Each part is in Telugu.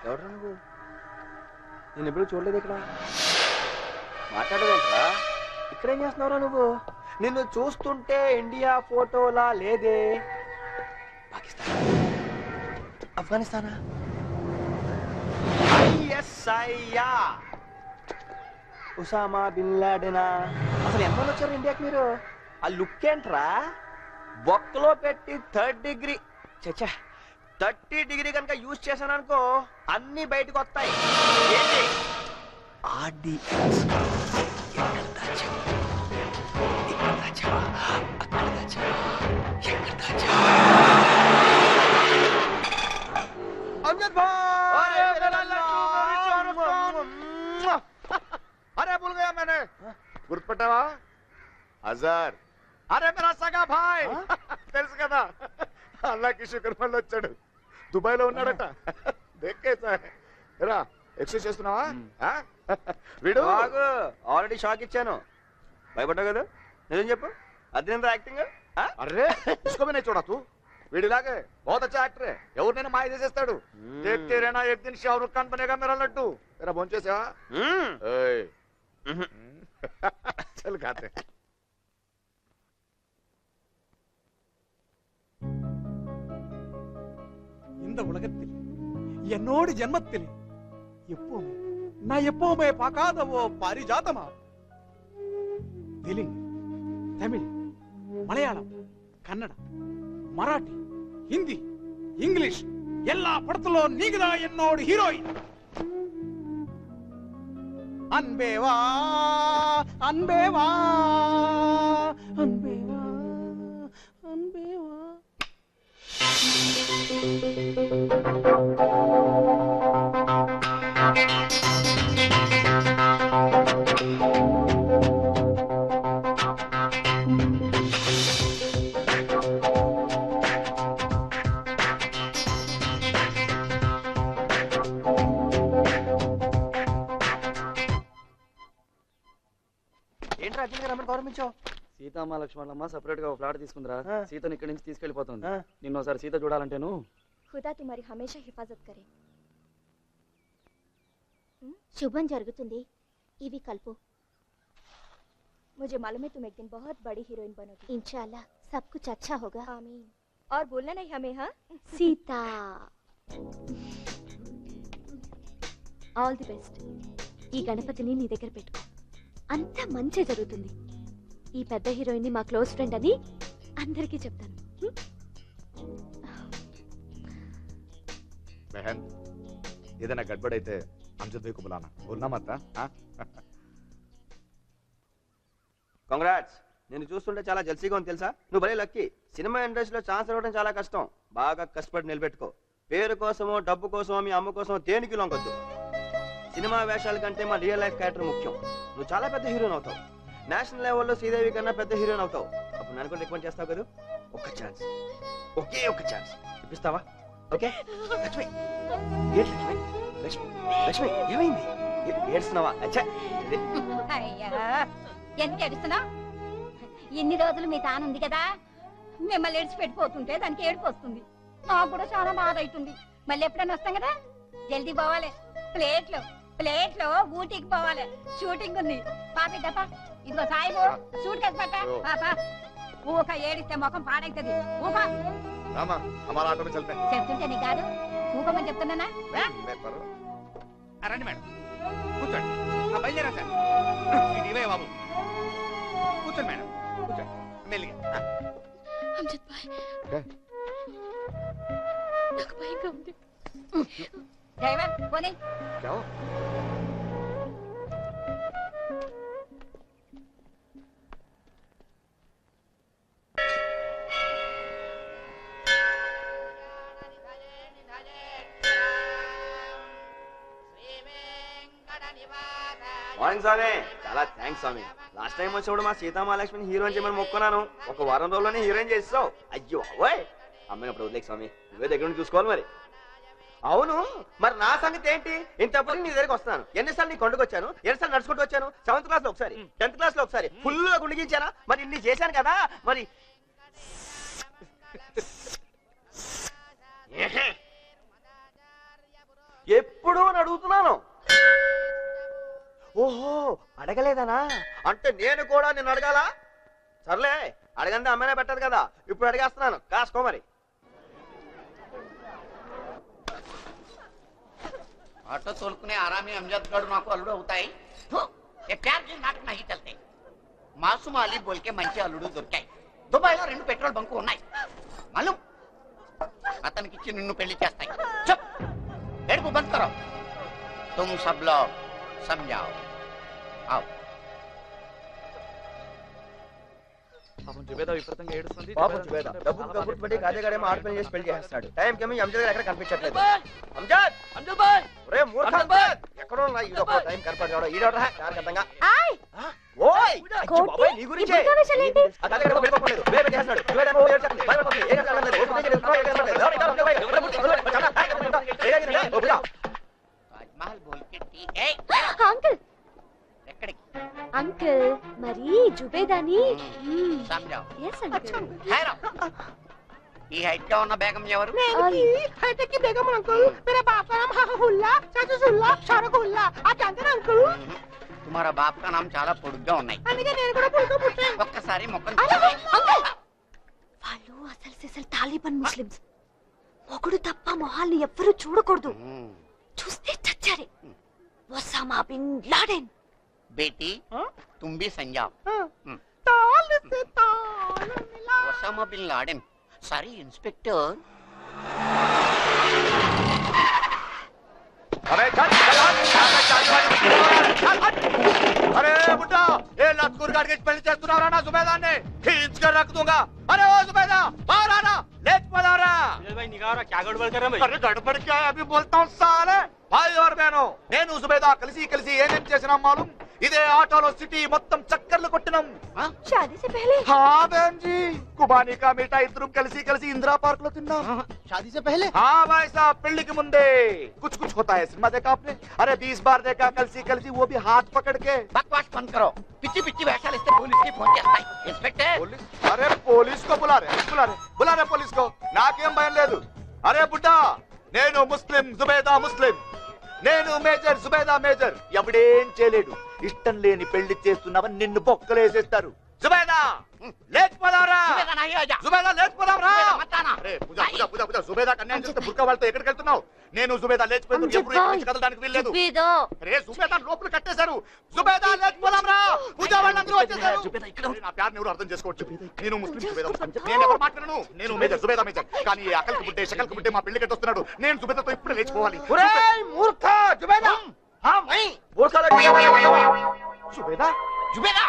ఎవరు నువ్వు? నేను ఎప్పుడు చూడలేదు ఇక్కడ. మాట్లాడదేంట్రా? ఇక్కడేం చేస్తున్నావురా నువ్వు? నిన్ను చూస్తుంటే ఇండియా ఫోటోలా లేదే. పాకిస్తాన్, ఆఫ్ఘనిస్తానా? ఐఎస్ఐయా, ఉసామా బిన్ లాడెనా? అసలు ఎంతమంది వచ్చారు ఇండియాకి మీరు? ఆ లుక్ ఏంట్రా? బొక్కలో పెట్టి 3rd డిగ్రీ చచ్చా 30 డిగ్రీ కనుక యూజ్ చేశాను అనుకో అన్ని బయటకు వస్తాయి. ఏంటి अरे भूल गया मैंने. गुर्तपट्टावा अजहर. अरे मेरा सगा भाई. తెలుసు కదా, అల్లాహ్కి శుక్ర్ మళ్ళీ వచ్చాడు. దుబాయ్ లో ఉన్నాడట. దేక్కేసా రా. ఎక్సర్సైజ్ చేస్తున్నావా? వీడు ఆల్రెడీ షాక్ ఇచ్చాను. భయపడ్డావు కదా? నిజం చెప్పు, అది నేను యాక్టింగ్. అరే इसको भी नहीं छोड़ा तू. వీడిలాగే बहुत अच्छा एक्टर है. ఎవరినైనా మాయ చేసేస్తాడు. देखते रहना एक दिन शाहरुख खान बनेगा मेरा लड्डू. तेरा भोंचेसा चल खाते. இந்த உலகத்தில் என்னோடு ஜென்மத்தில் எப்பவுமே நான் எப்பவுமே பார்க்காத ஓ பாரிஜாதமா. தெலுங்கு, தமிழ், மலையாளம், கன்னடம், మరాఠీ, హిందీ, ఇంగ్లీష్ எல்லா పడతలో నీకుదా ఎన్నోడు హీరోయిన్. అన్బేవా అన్బేవా అన్బేవా అన్బేవా. సీతమ్మ లక్ష్మణమ్మ సెపరేట్ గా ఫ్లాట్ తీసుకుందిరా. సీతను ఇక్కడి నుంచి తీసుకెళ్లిపోతుంది. నిన్నోసారి సీత చూడాలంటేను. ఖుదా తుమారి హమేషా హిఫాజత్ కరే. శుభం జరుగుతుంది. ఇవి కల్పు. मुझे मालूम है तुम एक दिन बहुत बड़ी हीरोइन बनोगी. इंशाल्लाह सब कुछ अच्छा होगा. आमीन. और बोलना नहीं हमें. हाँ सीता, ఆల్ ది బెస్ట్. ఈ గణపతిని నీ దగ్గర పెట్టుకో. అంతా మంచి జరుగుతుంది. ఈ పెద్ద హీరోయిన్ మా క్లోజ్ ఫ్రెండ్ అని అందరికీ చెప్తాను. బహన్ ఏదైనా గడ్బడైతే అమ్జద్ భాయ్ కు బులానా. బోల్నా మత. కంగ్రాట్స్. నేను చూస్తుంటే చాలా జల్సీగా ఉంది తెలుసా. నువ్వు భలే లక్కీ. సినిమా ఇండస్ట్రీలో ఛాన్స్ ఇవ్వడం చాలా కష్టం. బాగా కష్టపడి నిలబెట్టుకో. పేరు కోసమో డబ్బు కోసమో మీ అమ్మ కోసమో దేనికి లొంగొద్దు. సినిమా వేషాల కంటే మా రియల్ లైఫ్ క్యారెక్టర్ ముఖ్యం. నువ్వు చాలా పెద్ద హీరోయిన్ అవుతావు. నేషనల్ లెవెల్లో శ్రీదేవి కన్నా పెద్ద హీరోయిన్ అవుతావు. అప్పుడు నన్ను కూడా రికమెండ్ చేస్తావు కదా. ఒక్క ఛాన్స్, ఒకే ఒక్క ఛాన్స్ ఇప్పిస్తావా? ఓకే లక్ష్మి. ఏంటి లక్ష్మి? లక్ష్మి లక్ష్మి ఏమైంది? ఏడుస్తున్నావా? అచ్చా ఎందుకు ఏడుస్తున్నావు? ఎన్ని రోజులు మీ తానుంది కదా, మిమ్మల్ని ఏడ్చిపెట్టిపోతుంటే దానికి ఏడుపు వస్తుంది. నాకు కూడా చాలా బాధ అవుతుంది. మళ్ళీ ఎప్పుడైనా వస్తాం కదా, జల్దీ పోవాలి. ప్లేట్లో ప్లేట్లో ఊటీకి పోవాలి. షూటింగ్ ఉంది. పాపిద్దప్ప ఇదిగో సాయిబు షూట్ కేసు పట్ట. పాపా ఊక ఏడిస్తే ముఖం పాడైతుంది. ఊపా చెప్తుంటే నీ కాదు ఊపమని చెప్తున్నానా? రండి మేడం కూర్చోండి. బయలుదేరా సార్. ఇవే బాబు కూర్చోండి మేడం కూర్చోండి మెల్లిగా. అమ్జద్ భాయ్ నాకు భయంగా ఉంది. డ్రైవర్ పోనీ. మార్నింగ్ స్వామి. చాలా థ్యాంక్స్ స్వామి. లాస్ట్ టైం వచ్చినప్పుడు మా సీతామహాలక్ష్మిని హీరోయిన్ చేయమని మొక్కున్నాను. ఒక వారం రోజుల్లోనే హీరోయిన్ చేస్తావు. అయ్యో ఓయ్ అమ్మాయినప్పుడు వదిలేక స్వామి. నువ్వే దగ్గర నుండి చూసుకోవాలి మరి. అవును, మరి నా సంగతి ఏంటి? ఇంతప్పుడు నీ దగ్గరికి వస్తాను. ఎన్నిసార్లు నీ కొండకు వచ్చాను, ఎన్నిసార్లు నడుచుకుంటూ వచ్చాను. 7th క్లాస్ లో ఒకసారి, 10th క్లాస్ లో ఒకసారి ఫుల్ గా గుండిగించానా? మరి ఇన్ని చేశాను కదా. మరి ఎప్పుడు అడుగుతున్నాను. ఓహో, అడగలేదనా? అంటే నేను కూడా నిన్ను అడగాల? సర్లే, అడగండి అమ్మాయినే పెట్టదు కదా. ఇప్పుడు అడిగేస్తున్నాను, కాసుకో మరి. ఆటో తోలుకునే ఆరామి అమ్జద్ గడు నాకు అల్లుడు అవుతాయి. నాకు నహి చల్తే. మాసుమాలి బోల్కే మంచి అల్లుడు దొరికాయి. దుబాయ్లో 2 పెట్రోల్ బంకు ఉన్నాయి. మళ్ళీ అతనికిచ్చి నిన్ను పెళ్లి చేస్తాయి. చెప్ ఏడుపు బంద్ కరో. తుమ్ సబ్ లోగ్ సమझाओ. आओ. పాపం జుబేదా విపరీతంగా ఏడుస్తుంది. పాపం జుబేదా డబ్బుకు కబుర్లు పెట్టి కాజేగాడేమో ఆటలు చేసి పెళ్లి చేస్తాడు. టైం కేమో అంజద్ గారు ఎక్కడ కనిపించట్లేదు. అంజద్ బాయ్, ఒరే మూర్ఖ అంజద్, ఎక్కడో ఉన్నా ఈడో టైం కనపడడు. ఈడోరా జాగ్రత్తగా. ఓయ్ బాబాయ్, నీ గురించే ఆ కాజేగాడు వెళ్ళిపోలేదు. వేరే చేస్తున్నాడు. జుబేదా ఓ ఏడ్చండి. భయపడకండి. ఏం కాలేదు. ఓ కాజేగాడు తాజ్మహల్ బోల్కే ठीक है. అంకుల్ ఎక్కడికి? అంకుల్ మరి జుబేదాని సమझाओ. Yes uncle. ఖైరా. ఈ హైట్ గా ఉన్న బేగం ఎవరు? తుమారా బాప్ కా నామ్ చాలా పొడుగ్గా ఉన్నాయి. ఒక్కసారి మొక్కలు వాళ్ళు అసలు సిసలు తాలిబాన్ ముస్లిమ్స్. మొగుడు తప్ప మొహాల్ని ఎవ్వరూ చూడకూడదు. చూస్తే చచ్చారే. Osama bin Laden. बेटी तुम भी संजाओ. Osama bin Laden. सारी इंस्पेक्टर. अरे बुड्ढा, ये लतकुर गाड़ी के पहले चेस्तुन्नारा ना जुबेदाने खींच कर रख दूंगा. अरे ओ जुबेदा, बाहर आना. लेट मत आ रहा. भाई निगाह रहा, क्या गड़बड़ कर रहे हैं भाई? अरे गड़बड़ क्या है, अभी बोलता हूँ साले. भाई और बहनों, నేను సుబేదా కలిసి ఏమేం చేసినాం మాలూం? ఇదే ఆటోలో సిటీ మొత్తం చక్కర్లు కొట్టినాం. शादी से पहले హా బహన్ జీ, కుబానీ కా మీఠా ఇద్దరం కలిసి ఇందిరా పార్క్ లో తిన్నాం. शादी से पहले? हाँ भाई साहब, పెళ్లికి ముందే कुछ होता है. सिनेमा देखा आपने? अरे 20 बार देखा కలిసి वो भी हाथ पकड़ के. बकवास बंद करो. पिच्ची पिच्ची వేషాలు ఇస్తే पुलिस की फोन చేస్తాయి. इंस्पेक्टर. पुलिस? अरे पुलिस को बुला रहे पुलिस को. నాకేం భయం లేదు. అరే బుడ్డా, నేను ముస్లిం జుబేదా ముస్లిం. నేను మేజర్ జుబేదా మేజర్. ఎవడేం చేయలేడు. ఇష్టం లేని పెళ్లి చేస్తున్నావని నిన్ను బొక్కలేసేస్తారు. జుబేదా లేకపోదారా? जुबेदा नहीं आ जा. జుబేదా లేకపోదారా? मत आना. అరే పూజ జుబేదా కన్యాయం చేస్తే బుర్కా వాళ్ళతో ఎక్కడికి వెళ్తున్నావు? నేను జుబేదా లేచిపోయింది. ఎప్పుడు ఇక్కడి నుంచి కదలడానికి వీల్లేదు. జుబేదా అరే జుబేదా లోపల కట్టేశారు. జుబేదా లేకపోదాంరా. పూజ వాళ్ళందరూ వచ్చేసారు. అరే, నా ప్యార్ని ఎవరు అర్థం చేసుకోవచ్చు. నేను ముస్లిం జుబేదా ముస్లిం. నేను ఎవరు మాట్లాడను. నేను మేజర్ జుబేదా మేజర్. కానీ ఈ అకల్కి బుడ్డే షకల్కి బుడ్డే మా పెళ్లి కట్టొస్తున్నాడు. నేను జుబేదాతో ఇప్పుడే లేచిపోవాలి. ఒరేయ్ మూర్ఖ జుబేదా. हाँ मैं మూర్ఖాలు జుబేదా जुबेदा.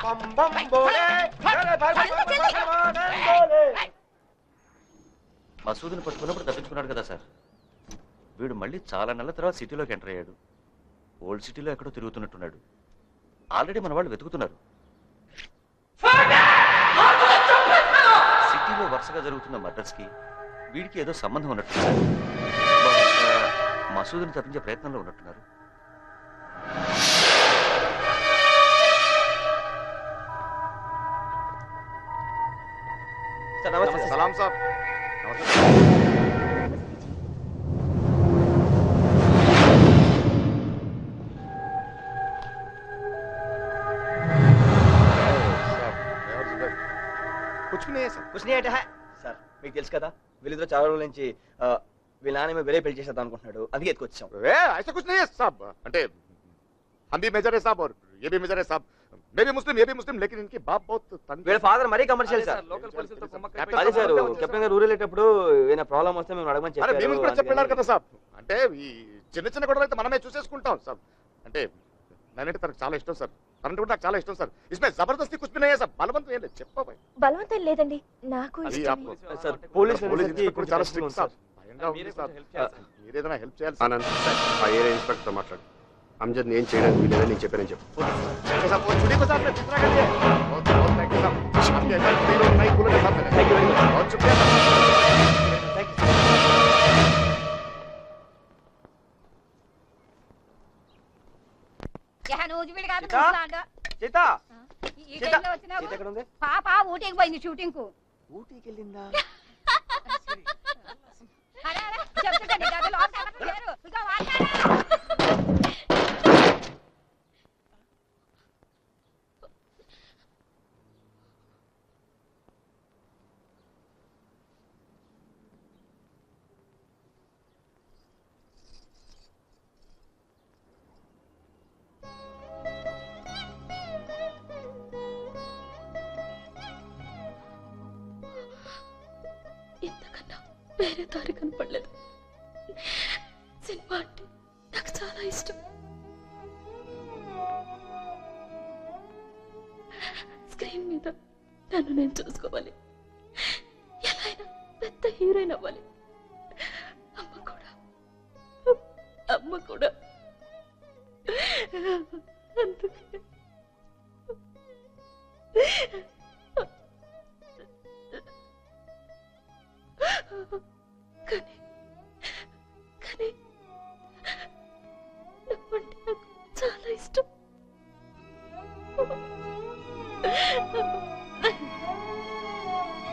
బం బం బోలే. అరే భాయ్ భాయ్ బోలే. మసూదుని పట్టుకున్నప్పుడు తప్పించుకున్నాడు కదా సార్. వీడు మళ్ళీ చాలా నెలల తర్వాత సిటీలోకి ఎంటర్ అయ్యాడు. ఓల్డ్ సిటీలో ఎక్కడో తిరుగుతున్నట్టున్నాడు. ఆల్రెడీ మన వాళ్ళు వెతుకుతున్నారు. సిటీలో వరుసగా జరుగుతున్న మర్డర్స్కి వీడికి ఏదో సంబంధం ఉన్నట్టున్నారు. మసూదుని తప్పించే ప్రయత్నంలో ఉన్నట్టున్నారు. సార్ నమస్తే. సలాం సాబ్. कुछ भी नहीं है सर. కుछ नहीं है సార్. మీకు తెలుసు కదా, వీళ్ళిద్దరూ చాలా రోజుల నుంచి వీళ్ళ నాన్న వేరే పెళ్లి చేసేద్దాం అనుకుంటున్నాడు. అందుకే ఎత్తుకొచ్చాం. ऐसा कुछ नहीं है साहब. అంటే हम भी मेजर है साहब और ये भी मेजर है साहब. मैं भी मुस्लिम, ये भी मुस्लिम, लेकिन इनकी बाप बहुत तंग. వీళ్ళ ఫాదర్ మరీ కమర్షియల్ సార్. లోకల్ పోలీసులతో అదే సార్, కెప్టెన్ గారు ఊరేళ్ళేటప్పుడు ఏదైనా ప్రాబ్లం వస్తే మేము అడగమని అరే మేము కూడా చెప్పారు. చెప్పారు కదా సాబ్. అంటే ఈ చిన్న గొడవలు అయితే మనమే చూసేసుకుంటాం సాబ్. అంటే నేనంటే తనకు చాలా ఇష్టం సార్. తనంటే కూడా నాకు చాలా ఇష్టం సార్. ఇస్మే జబర్దస్తి కుछ भी नहीं है సార్. బలవంతం ఏం లేదు. చెప్పబాయ్. బలవంతం లేదండి, నాకు అది ఇష్టమే. సార్ పోలీస్ కూడా చాలా స్ట్రిక్ట్ సార్. భయంగా ఉంది సార్. మీరేదైనా హెల్ప్ చేయాలి సార్. ఆనంద్, ఆ ఏరియా ఇన్స్పెక్టర్తో మాట్లాడు. అమ్జద్ ఏం చేయడానికి వీలేదని నేను చెప్పానని చెప్పు. साहब वो छुट्टी को साहब ने दूसरा कर दिया. बहुत बहुत थैंक यू साहब. आपके ऐसा 3 लोग नहीं बोले साहब मैंने. Thank you very much. बहुत शुक्रिया साहब. Thank you. నూజివీడు కాదు సీత? ముసలాండు. సీత ఈ సీత టైంలో వచ్చినావు? సీత ఎక్కడ ఉంది? పాప ఊటీకి పోయింది షూటింగ్ కు. ఊటీకి వెళ్ళిందా? అరే అరే చెప్తుంటే నీ గదిలో సంగతి లేరు. ఇదిగో మాట్లాడు. ఇంతకన్నా వేరే దారి కనపడలేదు. సినిమా అంటే నాకు చాలా ఇష్టం. స్క్రీన్ మీద నన్ను నేను చూసుకోవాలి. ఎలా అయినా పెద్ద హీరోయిన్ అవ్వాలి. అమ్మ కూడా అందుకే